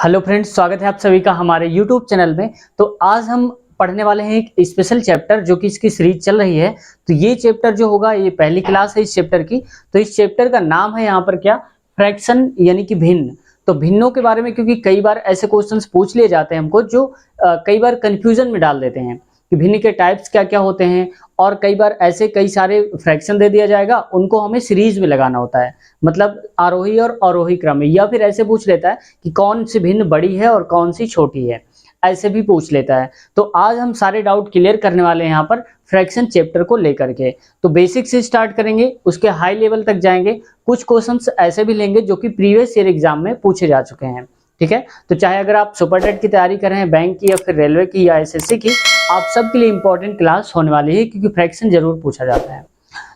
Hello friends, स्वागत है आप सभी का हमारे यूट्यूब चैनल में। तो आज हम पढ़ने वाले हैं एक स्पेशल चैप्टर जो कि इसकी सीरीज चल रही है। तो ये चैप्टर जो होगा ये पहली क्लास है इस चैप्टर की। तो इस चैप्टर का नाम है यहाँ पर क्या, फ्रैक्शन यानी कि भिन्न। तो भिन्नों के बारे में क्योंकि कई बार ऐसे क्वेश्चंस पूछ लिए जाते हैं हमको जो कई बार कंफ्यूजन में डाल देते हैं कि भिन्न के टाइप्स क्या क्या होते हैं, और कई बार ऐसे कई सारे फ्रैक्शन दे दिया जाएगा, उनको हमें सीरीज में लगाना होता है, मतलब आरोही और अवरोही क्रम में। या फिर ऐसे पूछ लेता है कि कौन सी भिन्न बड़ी है और कौन सी छोटी है, ऐसे भी पूछ लेता है। तो आज हम सारे डाउट क्लियर करने वाले हैं यहाँ पर फ्रैक्शन चैप्टर को लेकर के। तो बेसिक से स्टार्ट करेंगे, उसके हाई लेवल तक जाएंगे। कुछ क्वेश्चंस ऐसे भी लेंगे जो कि प्रीवियस ईयर एग्जाम में पूछे जा चुके हैं, ठीक है। तो चाहे अगर आप सुपर टेट की तैयारी कर रहे हैं, बैंक की या फिर रेलवे की या एसएससी की, आप सबके लिए इंपॉर्टेंट क्लास होने वाली है क्योंकि फ्रैक्शन जरूर पूछा जाता है।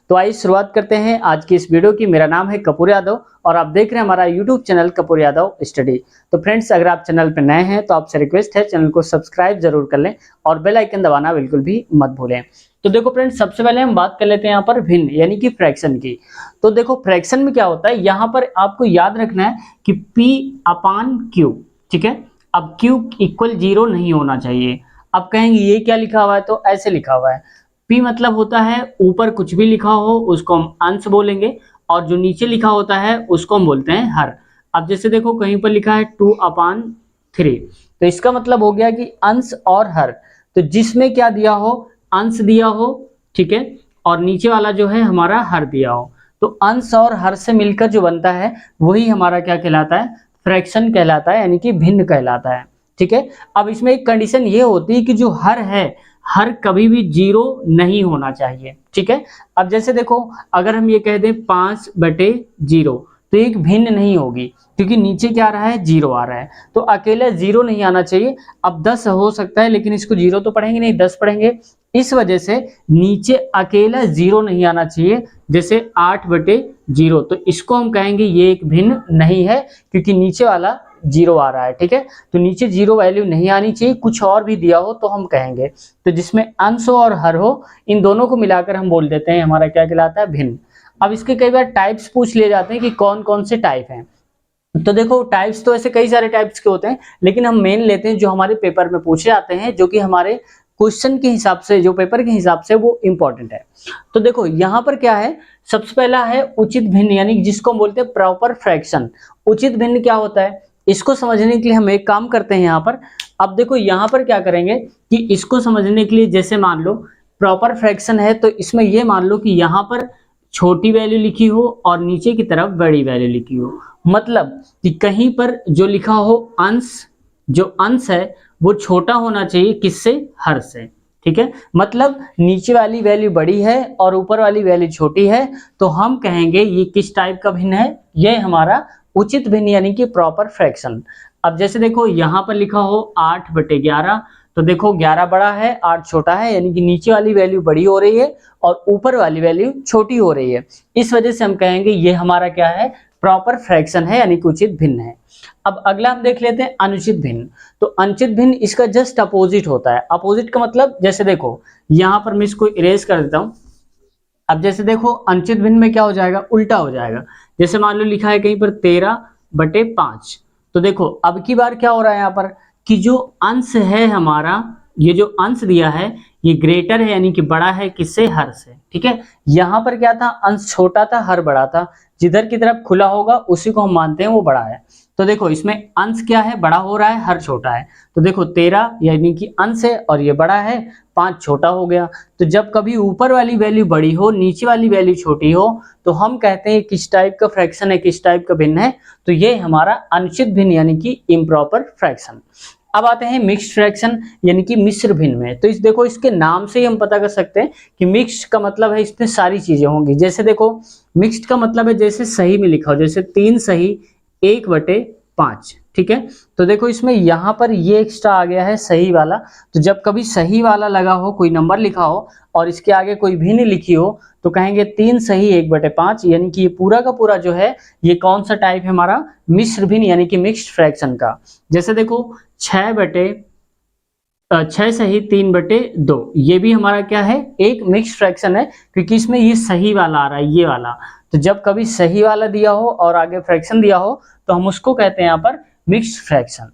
तो आइए शुरुआत करते हैं आज की इस वीडियो की। मेरा नाम है कपूर यादव और आप देख रहे हैं हमारा YouTube channel Kapoor Yadav study. तो फ्रेंड्स, अगर आप चैनल पर नए हैं तो आपसे रिक्वेस्ट है चैनल को सब्सक्राइब जरूर कर लें और बेल आइकन दबाना बिल्कुल भी मत भूलें। तो देखो फ्रेंड्स, सबसे पहले हम बात कर लेते हैं यहाँ पर भिन्न यानी कि फ्रैक्शन की। तो देखो फ्रैक्शन में क्या होता है, यहाँ पर आपको याद रखना है कि P/Q, ठीक है। अब Q इक्वल 0 नहीं होना चाहिए। अब कहेंगे ये क्या लिखा हुआ है, तो ऐसे लिखा हुआ है। P मतलब होता है ऊपर कुछ भी लिखा हो उसको हम अंश बोलेंगे, और जो नीचे लिखा होता है उसको हम बोलते हैं हर। अब जैसे देखो कहीं पर लिखा है 2/3, तो इसका मतलब हो गया कि अंश और हर। तो जिसमें क्या दिया हो, अंश दिया हो, ठीक है, और नीचे वाला जो है हमारा हर दिया हो, तो अंश और हर से मिलकर जो बनता है वही हमारा क्या कहलाता है, फ्रैक्शन कहलाता है, यानी कि भिन्न कहलाता है, ठीक है। अब इसमें एक कंडीशन ये होती है कि जो हर है, हर कभी भी 0 नहीं होना चाहिए, ठीक है। अब जैसे देखो अगर हम ये कह दें 5/0, तो एक भिन्न नहीं होगी क्योंकि नीचे क्या आ रहा है, 0 आ रहा है, तो अकेला 0 नहीं आना चाहिए। अब 10 हो सकता है लेकिन इसको 0 तो पढ़ेंगे नहीं, 10 पढ़ेंगे, इस वजह से नीचे अकेला 0 नहीं आना चाहिए। जैसे 8/0, तो इसको हम कहेंगे ये एक भिन्न नहीं है क्योंकि नीचे वाला 0 आ रहा है, ठीक है। तो नीचे 0 वैल्यू नहीं आनी चाहिए, कुछ और भी दिया हो तो हम कहेंगे। तो जिसमें अंश हो और हर हो, इन दोनों को मिलाकर हम बोल देते हैं हमारा क्या कहलाता है, भिन्न। अब इसके कई बार टाइप्स पूछ लिए जाते हैं कि कौन कौन से टाइप हैं। तो देखो टाइप्स तो ऐसे कई सारे टाइप्स के होते हैं, लेकिन हम मेन लेते हैं जो हमारे पेपर में पूछे जाते हैं, जो कि हमारे क्वेश्चन के हिसाब से, जो पेपर के हिसाब से वो इंपॉर्टेंट है। तो देखो यहाँ पर क्या है, सबसे पहला है उचित भिन्न, यानी जिसको हम बोलते हैं प्रॉपर फ्रैक्शन। उचित भिन्न क्या होता है, इसको समझने के लिए हम एक काम करते हैं यहाँ पर। अब देखो यहाँ पर क्या करेंगे कि इसको समझने के लिए, जैसे मान लो प्रॉपर फ्रैक्शन है, तो इसमें ये मान लो कि यहाँ पर छोटी वैल्यू लिखी हो और नीचे की तरफ बड़ी वैल्यू लिखी हो। मतलब कि कहीं पर जो लिखा हो अंश, जो अंश है वो छोटा होना चाहिए किससे, हर से, ठीक है। मतलब नीचे वाली वैल्यू बड़ी है और ऊपर वाली वैल्यू छोटी है, तो हम कहेंगे ये किस टाइप का भिन्न है, ये हमारा उचित भिन्न यानी कि प्रॉपर फ्रैक्शन। अब जैसे देखो यहाँ पर लिखा हो 8/11, तो देखो 11 बड़ा है 8 छोटा है, यानी कि नीचे वाली वैल्यू बड़ी हो रही है और ऊपर वाली वैल्यू छोटी हो रही है। इस वजह से हम कहेंगे ये हमारा क्या है, प्रॉपर फ्रैक्शन है, यानी कि उचित भिन्न है। अब अगला हम देख लेते हैं अनुचित भिन्न। तो अनुचित भिन्न इसका जस्ट अपोजिट होता है। अपोजिट का मतलब, जैसे देखो यहाँ पर मैं इसको इरेज कर देता हूं। अब जैसे देखो अनुचित भिन्न में क्या हो जाएगा, उल्टा हो जाएगा। जैसे मान लो लिखा है कहीं पर 13/5, तो देखो अब की बार क्या हो रहा है यहाँ पर कि जो अंश है हमारा, ये जो अंश दिया है ये ग्रेटर है, यानी कि बड़ा है किससे, हर से, ठीक है। यहाँ पर क्या था, अंश छोटा था हर बड़ा था, जिधर की तरफ खुला होगा उसी को हम मानते हैं वो बड़ा है। तो देखो इसमें अंश क्या है, बड़ा हो रहा है, हर छोटा है। तो देखो 13 यानी कि अंश है और ये बड़ा है, 5 छोटा हो गया। तो जब कभी ऊपर वाली वैल्यू बड़ी हो, नीचे वाली वैल्यू छोटी हो, तो हम कहते हैं किस टाइप का फ्रैक्शन है, किस टाइप का भिन्न है, तो ये हमारा अनुचित भिन्न यानी कि इम्प्रॉपर फ्रैक्शन। अब आते हैं मिक्स्ड फ्रैक्शन यानी कि मिश्र भिन्न में। तो इस देखो इसके नाम से ही हम पता कर सकते हैं कि मिक्स्ड का मतलब है इसमें सारी चीजें होंगी। जैसे देखो मिक्स्ड का मतलब है जैसे सही में लिखा हो, जैसे 3 सही 1/5, ठीक है। तो देखो इसमें यहाँ पर ये एक्स्ट्रा आ गया है सही वाला। तो जब कभी सही वाला लगा हो, कोई नंबर लिखा हो और इसके आगे कोई भिन्न लिखी हो, तो कहेंगे 3 सही 1/5, यानी कि ये पूरा का पूरा जो है ये कौन सा टाइप है हमारा, मिश्र भिन्न यानी कि मिक्स्ड फ्रैक्शन का। जैसे देखो 6 सही 3/2, ये भी हमारा क्या है, एक मिक्स्ड फ्रैक्शन है क्योंकि इसमें ये सही वाला आ रहा है, ये वाला। तो जब कभी सही वाला दिया हो और आगे फ्रैक्शन दिया हो, तो हम उसको कहते हैं यहाँ पर मिक्स्ड फ्रैक्शन।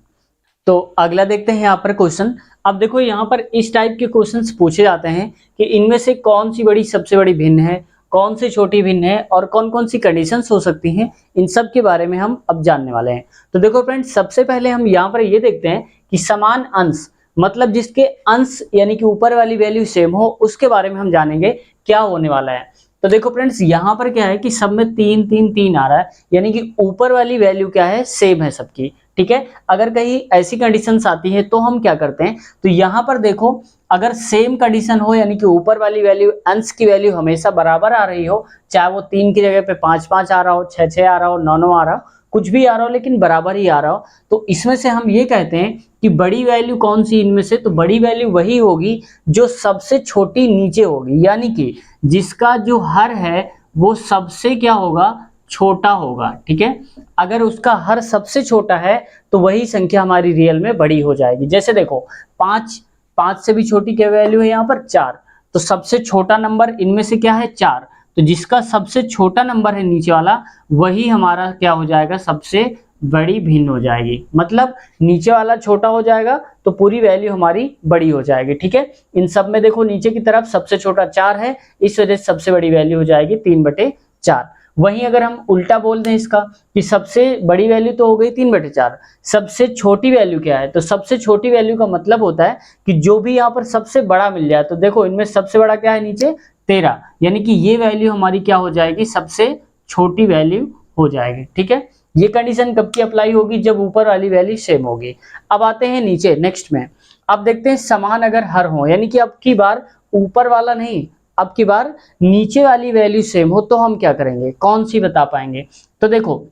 तो अगला देखते हैं यहाँ पर क्वेश्चन। अब देखो यहाँ पर इस टाइप के क्वेश्चंस पूछे जाते हैं कि इनमें से कौन सी बड़ी सबसे बड़ी भिन्न है, कौन सी छोटी भिन्न है और कौन कौन सी कंडीशंस हो सकती हैं, इन सब के बारे में हम अब जानने वाले हैं। तो देखो फ्रेंड्स, सबसे पहले हम यहाँ पर ये देखते हैं कि समान अंश मतलब जिसके अंश यानी कि ऊपर वाली वैल्यू सेम हो, उसके बारे में हम जानेंगे क्या होने वाला है। तो देखो फ्रेंड्स, यहाँ पर क्या है कि सब में 3 3 3 आ रहा है, यानी कि ऊपर वाली वैल्यू क्या है, सेम है सबकी। ठीक है, अगर कहीं ऐसी कंडीशंस आती है तो हम क्या करते हैं, तो यहाँ पर देखो अगर सेम कंडीशन हो यानी कि ऊपर वाली वैल्यू अंश की वैल्यू हमेशा बराबर आ रही हो, चाहे वो 3 की जगह पे 5 5 आ रहा हो, 6 6 आ रहा हो, 9 9 आ रहा हो, कुछ भी आ रहा हो लेकिन बराबर ही आ रहा हो, तो इसमें से हम ये कहते हैं कि बड़ी वैल्यू कौन सी इनमें से, तो बड़ी वैल्यू वही होगी जो सबसे छोटी नीचे होगी, यानी कि जिसका जो हर है वो सबसे क्या होगा, छोटा होगा। ठीक है, अगर उसका हर सबसे छोटा है तो वही संख्या हमारी रियल में बड़ी हो जाएगी। जैसे देखो 5 से भी छोटी क्या वैल्यू है यहाँ पर 4, तो सबसे छोटा नंबर इनमें से क्या है 4, तो जिसका सबसे छोटा नंबर है नीचे वाला वही हमारा क्या हो जाएगा, सबसे बड़ी भिन्न हो जाएगी। मतलब नीचे वाला छोटा हो जाएगा तो पूरी वैल्यू हमारी बड़ी हो जाएगी। ठीक है, इन सब में देखो नीचे की तरफ सबसे छोटा 4 है, इस वजह से सबसे बड़ी वैल्यू हो जाएगी 3/4। वहीं अगर हम उल्टा बोल दें इसका कि सबसे बड़ी वैल्यू तो हो गई 3/4, सबसे छोटी वैल्यू क्या है, तो सबसे छोटी वैल्यू का मतलब होता है कि जो भी यहाँ पर सबसे बड़ा मिल जाए। तो देखो इनमें सबसे बड़ा क्या है नीचे 13, यानी कि ये वैल्यू हमारी क्या हो जाएगी, सबसे छोटी वैल्यू हो जाएगी। ठीक है, ये कंडीशन कब की अप्लाई होगी, जब ऊपर वाली वैल्यू सेम होगी। अब आते हैं नीचे नेक्स्ट में, अब देखते हैं समान अगर हर हो, यानी कि अब की बार ऊपर वाला नहीं, अब की बार नीचे वाली वैल्यू सेम हो, तो हम क्या करेंगे, कौन सी बता पाएंगे। तो देखो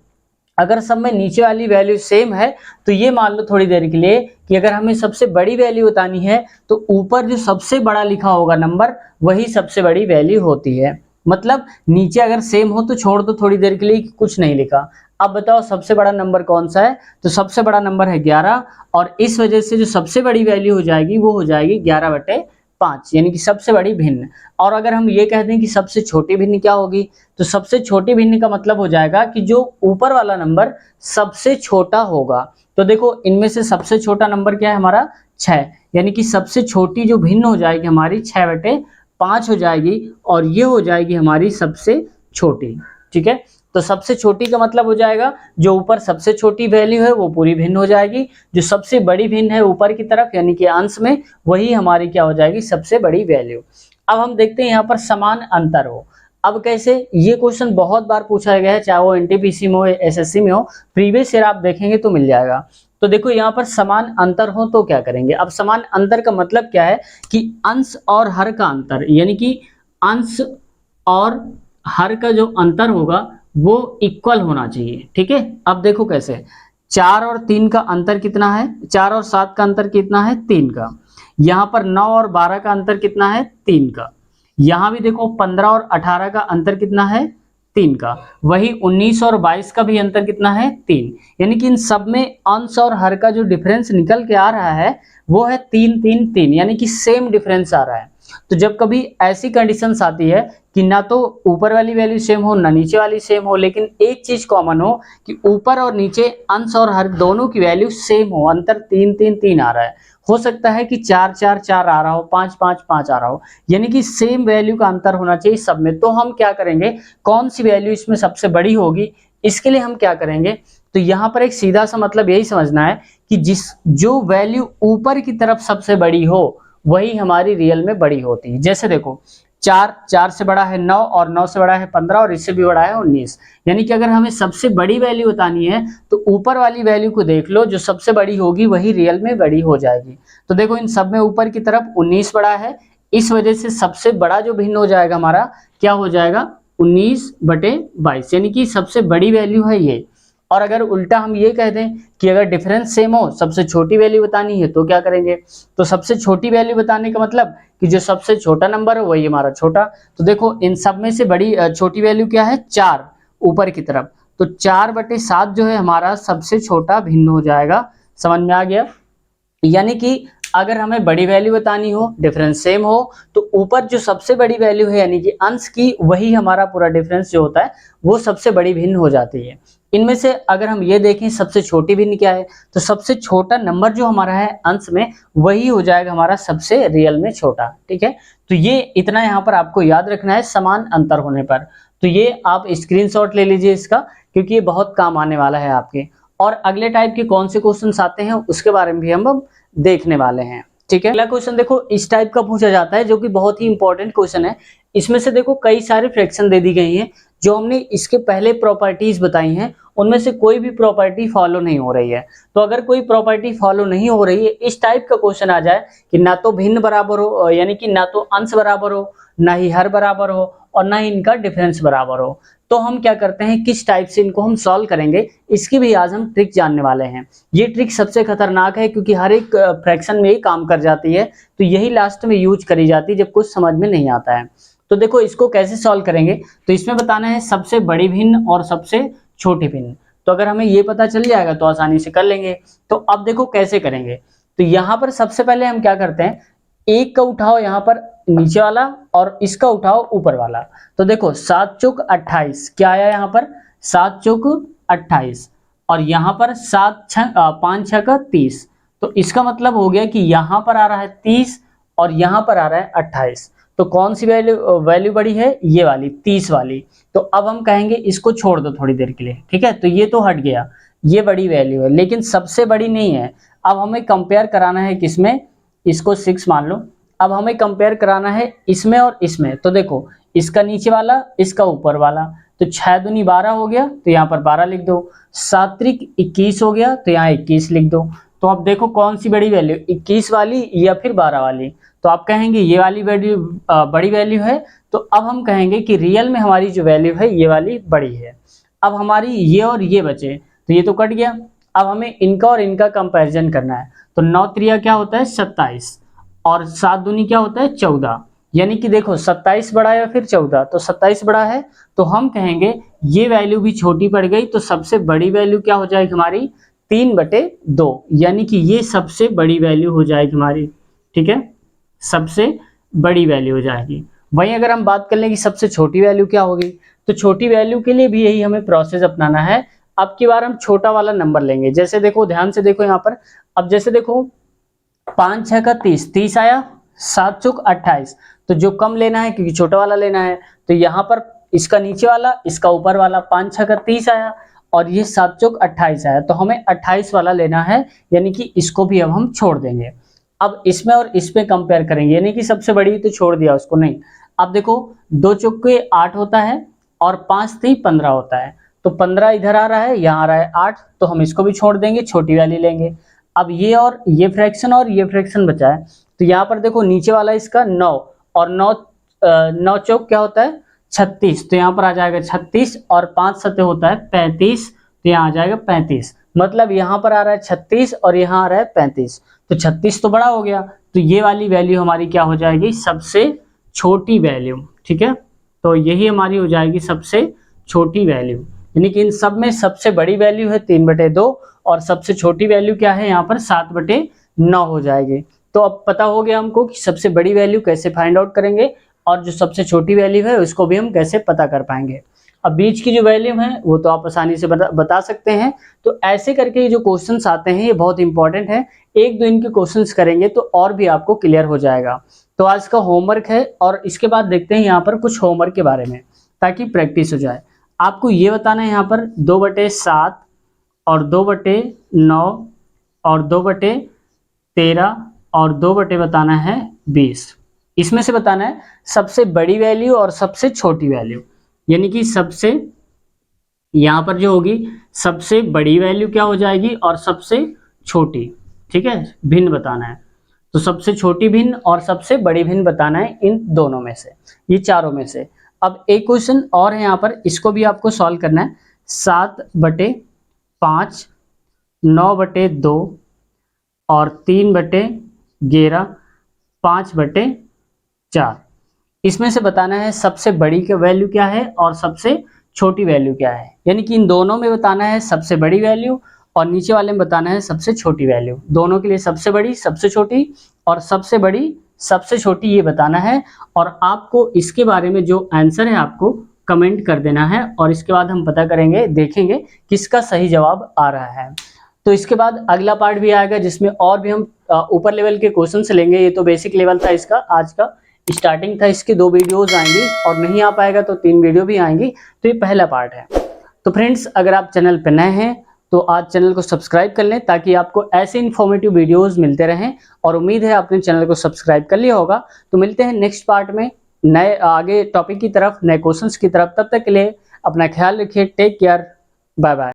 अगर सब में नीचे वाली वैल्यू सेम है तो ये मान लो थोड़ी देर के लिए कि अगर हमें सबसे बड़ी वैल्यू बतानी है तो ऊपर जो सबसे बड़ा लिखा होगा नंबर वही सबसे बड़ी वैल्यू होती है। मतलब नीचे अगर सेम हो तो छोड़ दो थोड़ी देर के लिए कि कुछ नहीं लिखा। अब बताओ सबसे बड़ा नंबर कौन सा है, तो सबसे बड़ा नंबर है 11, और इस वजह से जो सबसे बड़ी वैल्यू हो जाएगी वो हो जाएगी 11/5, यानी कि सबसे बड़ी भिन्न। और अगर हम ये कह दें कि सबसे छोटी भिन्न क्या होगी, तो सबसे छोटी भिन्न का मतलब हो जाएगा कि जो ऊपर वाला नंबर सबसे छोटा होगा। तो देखो इनमें से सबसे छोटा नंबर क्या है हमारा 6, यानी कि सबसे छोटी जो भिन्न हो जाएगी हमारी 6/5 हो जाएगी, और ये हो जाएगी हमारी सबसे छोटी। ठीक है, तो सबसे छोटी का मतलब हो जाएगा जो ऊपर सबसे छोटी वैल्यू है वो पूरी भिन्न हो जाएगी, जो सबसे बड़ी भिन्न है ऊपर की तरफ यानी कि अंश में वही हमारी क्या हो जाएगी, सबसे बड़ी वैल्यू। अब हम देखते हैं यहाँ पर समान अंतर हो। अब कैसे, ये क्वेश्चन बहुत बार पूछा गया है, चाहे वो एनटीपीसी में हो एसएससी में हो, प्रीवियस ईयर आप देखेंगे तो मिल जाएगा। तो देखो यहाँ पर समान अंतर हो तो क्या करेंगे। अब समान अंतर का मतलब क्या है कि अंश और हर का अंतर, यानी कि अंश और हर का जो अंतर होगा वो इक्वल होना चाहिए। ठीक है, अब देखो कैसे, 4 और 3 का अंतर कितना है, 4 और 7 का अंतर कितना है 3 का। यहाँ पर 9 और 12 का अंतर कितना है 3 का। यहाँ भी देखो 15 और 18 का अंतर कितना है 3 का। वही 19 और 22 का भी अंतर कितना है 3, यानी कि इन सब में अंश और हर का जो डिफरेंस निकल के आ रहा है वो है 3 3 3, यानी कि सेम डिफरेंस आ रहा है। तो जब कभी ऐसी कंडीशंस आती है कि ना तो ऊपर वाली वैल्यू सेम हो ना नीचे वाली सेम हो, लेकिन एक चीज कॉमन हो कि ऊपर और नीचे अंश और हर दोनों की वैल्यू सेम हो, अंतर 3 3 3 आ रहा है, हो सकता है कि 4 4 4 आ रहा हो, 5 5 5 आ रहा हो, यानी कि सेम वैल्यू का अंतर होना चाहिए सब में। तो हम क्या करेंगे, कौन सी वैल्यू इसमें सबसे बड़ी होगी, इसके लिए हम क्या करेंगे, तो यहाँ पर एक सीधा सा मतलब यही समझना है कि जो वैल्यू ऊपर की तरफ सबसे बड़ी हो वही हमारी रियल में बड़ी होती है। जैसे देखो 4 से बड़ा है 9 और 9 से बड़ा है 15 और इससे भी बड़ा है 19, यानी कि अगर हमें सबसे बड़ी वैल्यू बतानी है तो ऊपर वाली वैल्यू को देख लो, जो सबसे बड़ी होगी वही रियल में बड़ी हो जाएगी। तो देखो इन सब में ऊपर की तरफ 19 बड़ा है, इस वजह से सबसे बड़ा जो भिन्न हो जाएगा हमारा क्या हो जाएगा 19/22, यानी कि सबसे बड़ी वैल्यू है ये। और अगर उल्टा हम ये कह दें कि अगर डिफरेंस सेम हो सबसे छोटी वैल्यू बतानी है तो क्या करेंगे, तो सबसे छोटी वैल्यू बताने का मतलब कि जो सबसे छोटा नंबर है वही हमारा छोटा। तो देखो इन सब में से बड़ी छोटी वैल्यू क्या है 4 ऊपर की तरफ, तो 4/7 जो है हमारा सबसे छोटा भिन्न हो जाएगा। समझ में आ गया, यानी कि अगर हमें बड़ी वैल्यू बतानी हो डिफरेंस सेम हो तो ऊपर जो सबसे बड़ी वैल्यू है यानी कि अंश की वही हमारा पूरा डिफरेंस जो होता है वो सबसे बड़ी भिन्न हो जाती है। इनमें से अगर हम ये देखें सबसे छोटी भिन्न क्या है, तो सबसे छोटा नंबर जो हमारा है अंश में, वही हो जाएगा हमारा सबसे रियल में छोटा। ठीक है, तो ये इतना यहाँ पर आपको याद रखना है समान अंतर होने पर। तो ये आप स्क्रीनशॉट ले लीजिए इसका, क्योंकि ये बहुत काम आने वाला है आपके। और अगले टाइप के कौन से क्वेश्चन आते हैं उसके बारे में भी हम देखने वाले हैं। ठीक है, अगला क्वेश्चन देखो इस टाइप का पूछा जाता है, जो कि बहुत ही इंपॉर्टेंट क्वेश्चन है। इसमें से देखो कई सारे फ्रैक्शन दे दी गई हैं, जो हमने इसके पहले प्रॉपर्टीज बताई हैं उनमें से कोई भी प्रॉपर्टी फॉलो नहीं हो रही है। तो अगर कोई प्रॉपर्टी फॉलो नहीं हो रही है, इस टाइप का क्वेश्चन आ जाए कि ना तो भिन्न बराबर हो, यानी कि ना तो अंश बराबर हो, ना ही हर बराबर हो, और ना ही इनका डिफरेंस बराबर हो, तो हम क्या करते हैं, किस टाइप से इनको हम सॉल्व करेंगे, इसकी भी आज हम ट्रिक जानने वाले हैं। ये ट्रिक सबसे खतरनाक है, क्योंकि हर एक फ्रैक्शन में ही काम कर जाती है, तो यही लास्ट में यूज करी जाती है जब कुछ समझ में नहीं आता है। तो देखो इसको कैसे सॉल्व करेंगे, तो इसमें बताना है सबसे बड़ी भिन्न और सबसे छोटी भिन्न। तो अगर हमें ये पता चल जाएगा तो आसानी से कर लेंगे। तो अब देखो कैसे करेंगे, तो यहाँ पर सबसे पहले हम क्या करते हैं, एक का उठाओ यहाँ पर नीचे वाला और इसका उठाओ ऊपर वाला। तो देखो 7 चौक 28 क्या आया यहाँ पर, 7 चौक 28, और यहाँ पर 5 6 का 30। तो इसका मतलब हो गया कि यहाँ पर आ रहा है 30 और यहाँ पर आ रहा है 28। तो कौन सी वैल्यू बड़ी है, ये वाली 30 वाली। तो अब हम कहेंगे इसको छोड़ दो थोड़ी देर के लिए। ठीक है, तो ये तो हट गया, ये बड़ी वैल्यू है, लेकिन सबसे बड़ी नहीं है। अब हमें कंपेयर कराना है किसमें, इसको 6 मान लो। अब हमें कंपेयर कराना है इसमें और इसमें। तो देखो इसका नीचे वाला, इसका ऊपर वाला। तो 6 दूनी 12 हो गया, तो यहाँ पर 12 लिख दो। 7 त्रिक 21 हो गया, तो यहाँ 21 लिख दो। तो अब देखो कौन सी बड़ी वैल्यू, 21 वाली या फिर 12 वाली। तो आप कहेंगे ये वाली वैल्यू बड़ी वैल्यू है। तो अब हम कहेंगे कि रियल में हमारी जो वैल्यू है ये वाली बड़ी है। अब हमारी ये और ये बचे, तो ये तो कट गया। अब हमें इनका और इनका कंपैरिजन करना है। तो 9 त्रिया क्या होता है 27, और 7 दूनी क्या होता है 14। यानी कि देखो 27 बड़ा है या फिर 14, तो 27 बड़ा है। तो हम कहेंगे ये वैल्यू भी छोटी पड़ गई, तो सबसे बड़ी वैल्यू क्या हो जाएगी हमारी 3/2, यानी कि ये सबसे बड़ी वैल्यू हो जाएगी हमारी। ठीक है, सबसे बड़ी वैल्यू हो जाएगी। वहीं अगर हम बात कर लें कि सबसे छोटी वैल्यू क्या होगी, तो छोटी वैल्यू के लिए भी यही हमें प्रोसेस अपनाना है। अब की बार हम छोटा वाला नंबर लेंगे। जैसे देखो ध्यान से देखो यहाँ पर, अब जैसे देखो 5 6 का 30, 30 आया, 7 चौक 28। तो जो कम लेना है क्योंकि छोटा वाला लेना है, तो यहाँ पर इसका नीचे वाला, इसका ऊपर वाला। 5 6 का 30 आया और ये 7 चौक 28 आया, तो हमें 28 वाला लेना है, यानी कि इसको भी अब हम छोड़ देंगे। अब इसमें और इसमें कंपेयर करेंगे, यानी कि सबसे बड़ी तो छोड़ दिया उसको, नहीं। अब देखो 2 चौक के 8 होता है और 5 3 15 होता है। तो 15 इधर आ रहा है, यहाँ आ रहा है 8, तो हम इसको भी छोड़ देंगे, छोटी वाली लेंगे। अब ये और ये फ्रैक्शन और ये फ्रैक्शन बचा है, तो यहाँ पर देखो नीचे वाला इसका 9, और 9 चौक क्या होता है 36, तो यहाँ पर आ जाएगा 36, और 5 7 होता है 35, तो यहाँ आ जाएगा 35। मतलब यहाँ पर आ रहा है 36 और यहाँ आ रहा है 35, तो 36 तो बड़ा हो गया। तो ये वाली वैल्यू हमारी क्या हो जाएगी, सबसे छोटी वैल्यू। ठीक है, तो यही हमारी हो जाएगी सबसे छोटी वैल्यू, यानी कि इन सब में सबसे बड़ी वैल्यू है 3/2 और सबसे छोटी वैल्यू क्या है यहाँ पर 7/9 हो जाएगी। तो अब पता हो गया हमको कि सबसे बड़ी वैल्यू कैसे फाइंड आउट करेंगे, और जो सबसे छोटी वैल्यू है उसको भी हम कैसे पता कर पाएंगे। अब बीच की जो वैल्यू है वो तो आप आसानी से बता सकते हैं। तो ऐसे करके ये जो क्वेश्चंस आते हैं ये बहुत इंपॉर्टेंट है। 1 2 इनके क्वेश्चंस करेंगे तो और भी आपको क्लियर हो जाएगा। तो आज का होमवर्क है, और इसके बाद देखते हैं यहाँ पर कुछ होमवर्क के बारे में, ताकि प्रैक्टिस हो जाए। आपको ये बताना है यहाँ पर 2/7 और 2/9 और 2/13 और 2 बताना है 20। इसमें से बताना है सबसे बड़ी वैल्यू और सबसे छोटी वैल्यू, यानी कि सबसे यहाँ पर जो होगी सबसे बड़ी वैल्यू क्या हो जाएगी और सबसे छोटी। ठीक है, भिन्न बताना है। तो सबसे छोटी भिन्न और सबसे बड़ी भिन्न बताना है इन दोनों में से, ये चारों में से। अब एक क्वेश्चन और है यहाँ पर, इसको भी आपको सॉल्व करना है। 7/5, 9/2 और 3/11, 5/4। इसमें से बताना है सबसे बड़ी की वैल्यू क्या है और सबसे छोटी वैल्यू क्या है, यानी कि इन दोनों में बताना है सबसे बड़ी वैल्यू और नीचे वाले में बताना है सबसे छोटी वैल्यू। दोनों के लिए सबसे बड़ी, सबसे छोटी और सबसे बड़ी, सबसे छोटी ये बताना है। और आपको इसके बारे में जो आंसर है आपको कमेंट कर देना है और इसके बाद हम पता करेंगे, देखेंगे किसका सही जवाब आ रहा है। तो इसके बाद अगला पार्ट भी आएगा जिसमें और भी हम ऊपर लेवल के क्वेश्चन लेंगे। ये तो बेसिक लेवल था इसका, आज का स्टार्टिंग था। इसकी 2 वीडियोस आएंगी और नहीं आ पाएगा तो 3 वीडियो भी आएंगी। तो ये पहला पार्ट है। तो फ्रेंड्स, अगर आप चैनल पर नए हैं तो आज चैनल को सब्सक्राइब कर लें ताकि आपको ऐसे इन्फॉर्मेटिव वीडियोस मिलते रहें। और उम्मीद है आपने चैनल को सब्सक्राइब कर लिया होगा। तो मिलते हैं नेक्स्ट पार्ट में नए आगे टॉपिक की तरफ, नए क्वेश्चंस की तरफ। तब तक के लिए अपना ख्याल रखिए। Take care, bye bye.